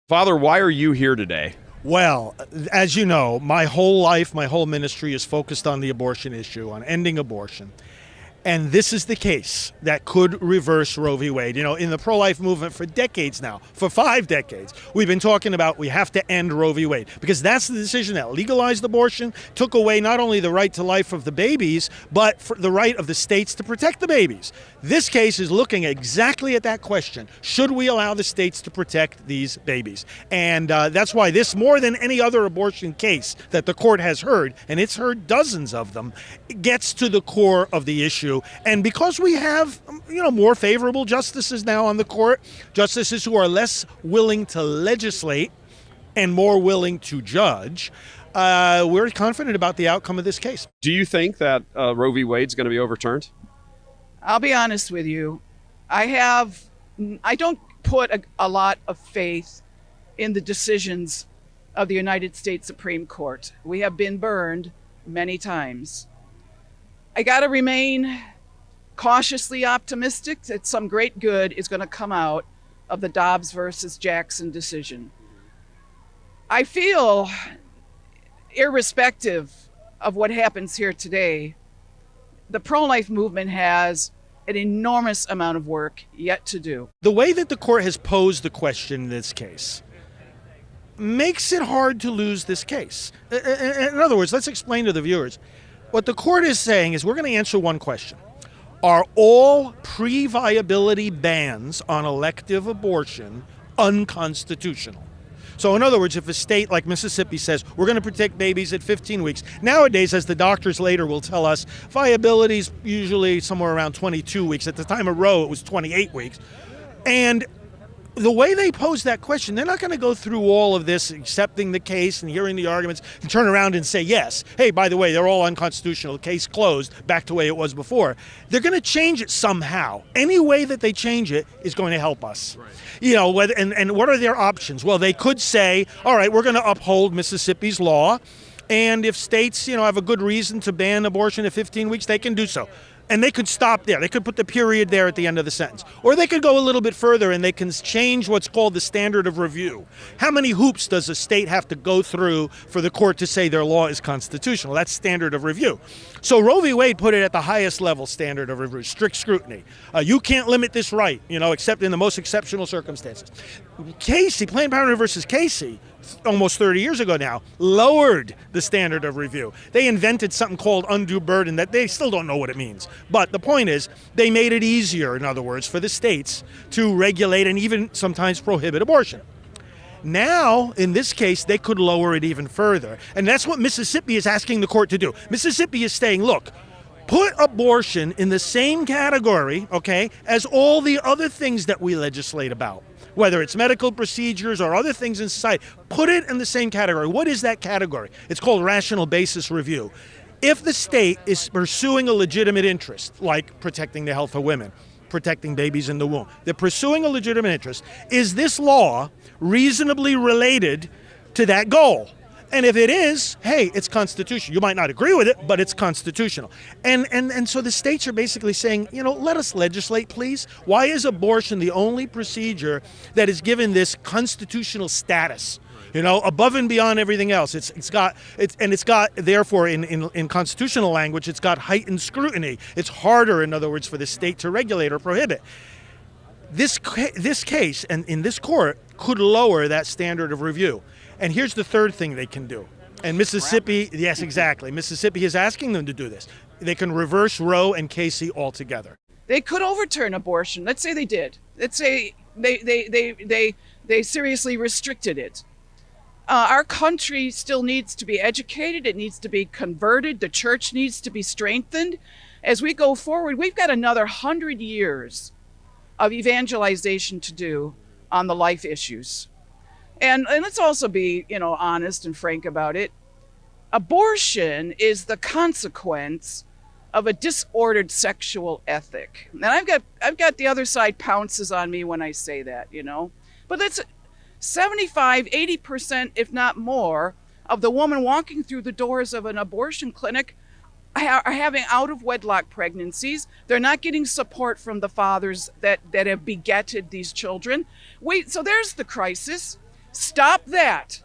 Father, why are you here today? Well, as you know, my whole life, my whole ministry is focused on the abortion issue, on ending abortion. And this is the case that could reverse Roe v. Wade. You know, in the pro-life movement for decades now, for 5 decades, we've been talking about we have to end Roe v. Wade because that's the decision that legalized abortion, took away not only the right to life of the babies, but for the right of the states to protect the babies. This case is looking exactly at that question. Should we allow the states to protect these babies? And that's why this, more than any other abortion case that the court has heard, and it's heard dozens of them, gets to the core of the issue. And because we have, more favorable justices now on the court, justices who are less willing to legislate and more willing to judge, we're confident about the outcome of this case. Do you think that Roe v. Wade's going to be overturned? I'll be honest with you. I don't put a lot of faith in the decisions of the United States Supreme Court. We have been burned many times. I got to remain cautiously optimistic that some great good is going to come out of the Dobbs versus Jackson decision. I feel, irrespective of what happens here today, the pro-life movement has an enormous amount of work yet to do. The way that the court has posed the question in this case makes it hard to lose this case. In other words, let's explain to the viewers. What the court is saying is we're going to answer one question. Are all pre-viability bans on elective abortion unconstitutional? So in other words, if a state like Mississippi says we're going to protect babies at 15 weeks, nowadays, as the doctors later will tell us, viability is usually somewhere around 22 weeks. At the time of Roe, it was 28 weeks. And the way they pose that question, they're not going to go through all of this, accepting the case and hearing the arguments, and turn around and say, yes, hey, by the way, they're all unconstitutional, case closed, back to the way it was before. They're going to change it somehow. Any way that they change it is going to help us. Right. And what are their options? Well, they could say, all right, we're going to uphold Mississippi's law, and if states, have a good reason to ban abortion at 15 weeks, they can do so. And they could stop there. They could put the period there at the end of the sentence. Or they could go a little bit further and they can change what's called the standard of review. How many hoops does a state have to go through for the court to say their law is constitutional? That's standard of review. So Roe v. Wade put it at the highest level standard of review, strict scrutiny. You can't limit this right, except in the most exceptional circumstances. Planned Parenthood versus Casey, almost 30 years ago now, lowered the standard of review. They invented something called undue burden that they still don't know what it means. But the point is, they made it easier, in other words, for the states to regulate and even sometimes prohibit abortion. Now, in this case, they could lower it even further. And that's what Mississippi is asking the court to do. Mississippi is saying, look, put abortion in the same category, as all the other things that we legislate about. Whether it's medical procedures or other things in society, put it in the same category. What is that category? It's called rational basis review. If the state is pursuing a legitimate interest, like protecting the health of women, protecting babies in the womb, they're pursuing a legitimate interest, is this law reasonably related to that goal? And if it is, hey, it's constitutional. You might not agree with it, but it's constitutional. And so the states are basically saying, let us legislate, please. Why is abortion the only procedure that is given this constitutional status? Above and beyond everything else. It's got therefore in constitutional language, it's got heightened scrutiny. It's harder, in other words, for the state to regulate or prohibit. This case and in this court could lower that standard of review. And here's the third thing they can do. And Mississippi, yes, exactly. Mississippi is asking them to do this. They can reverse Roe and Casey altogether. They could overturn abortion. Let's say they did. Let's say they seriously restricted it. Our country still needs to be educated. It needs to be converted. The church needs to be strengthened. As we go forward, we've got another 100 years of evangelization to do on the life issues. And let's also be, honest and frank about it. Abortion is the consequence of a disordered sexual ethic. And I've got the other side pounces on me when I say that, But that's 75, 80%, if not more, of the woman walking through the doors of an abortion clinic are having out-of-wedlock pregnancies. They're not getting support from the fathers that have begetted these children. So there's the crisis. Stop that,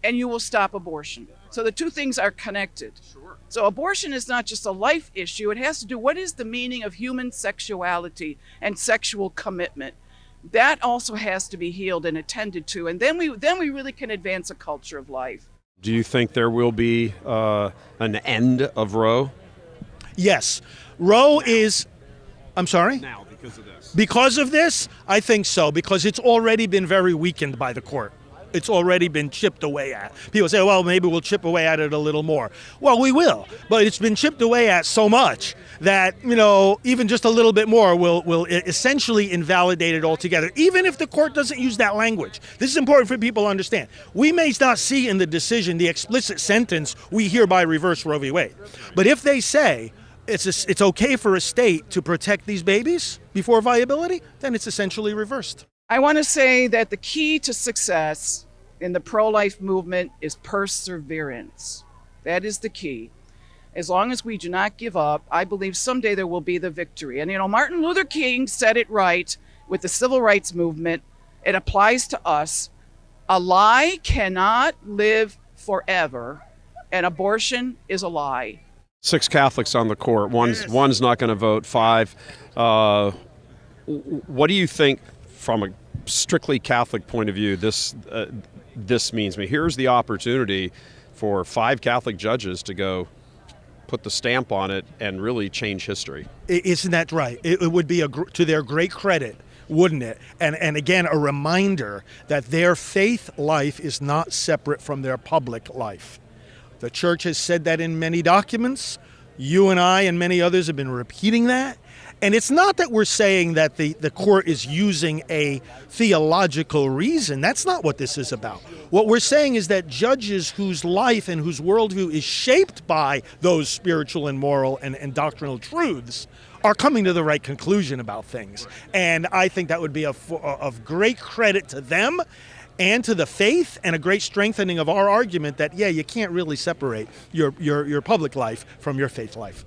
and you will stop abortion. So the two things are connected. Sure. So abortion is not just a life issue. It has to do what is the meaning of human sexuality and sexual commitment. That also has to be healed and attended to, and then we really can advance a culture of life. Do you think there will be an end of Roe? Yes. Roe is, I'm sorry? Now, because of this. Because of this, I think so, because it's already been very weakened by the court. It's already been chipped away at. People say, well, maybe we'll chip away at it a little more. Well, we will, but it's been chipped away at so much that, even just a little bit more will essentially invalidate it altogether, even if the court doesn't use that language. This is important for people to understand. We may not see in the decision the explicit sentence, we hereby reverse Roe v. Wade. But if they say it's okay for a state to protect these babies before viability, then it's essentially reversed. I want to say that the key to success in the pro-life movement is perseverance. That is the key. As long as we do not give up, I believe someday there will be the victory. And Martin Luther King said it right with the civil rights movement. It applies to us. A lie cannot live forever, and abortion is a lie. 6 Catholics on the court. One's not going to vote. 5. What do you think, from a strictly Catholic point of view, this means? Here's the opportunity for 5 Catholic judges to go put the stamp on it and really change history. Isn't that right? It would be to their great credit, wouldn't it? And again, a reminder that their faith life is not separate from their public life. The Church has said that in many documents. You and I and many others have been repeating that. And it's not that we're saying that the court is using a theological reason. That's not what this is about. What we're saying is that judges whose life and whose worldview is shaped by those spiritual and moral and doctrinal truths are coming to the right conclusion about things. And I think that would be of great credit to them and to the faith, and a great strengthening of our argument that, you can't really separate your public life from your faith life.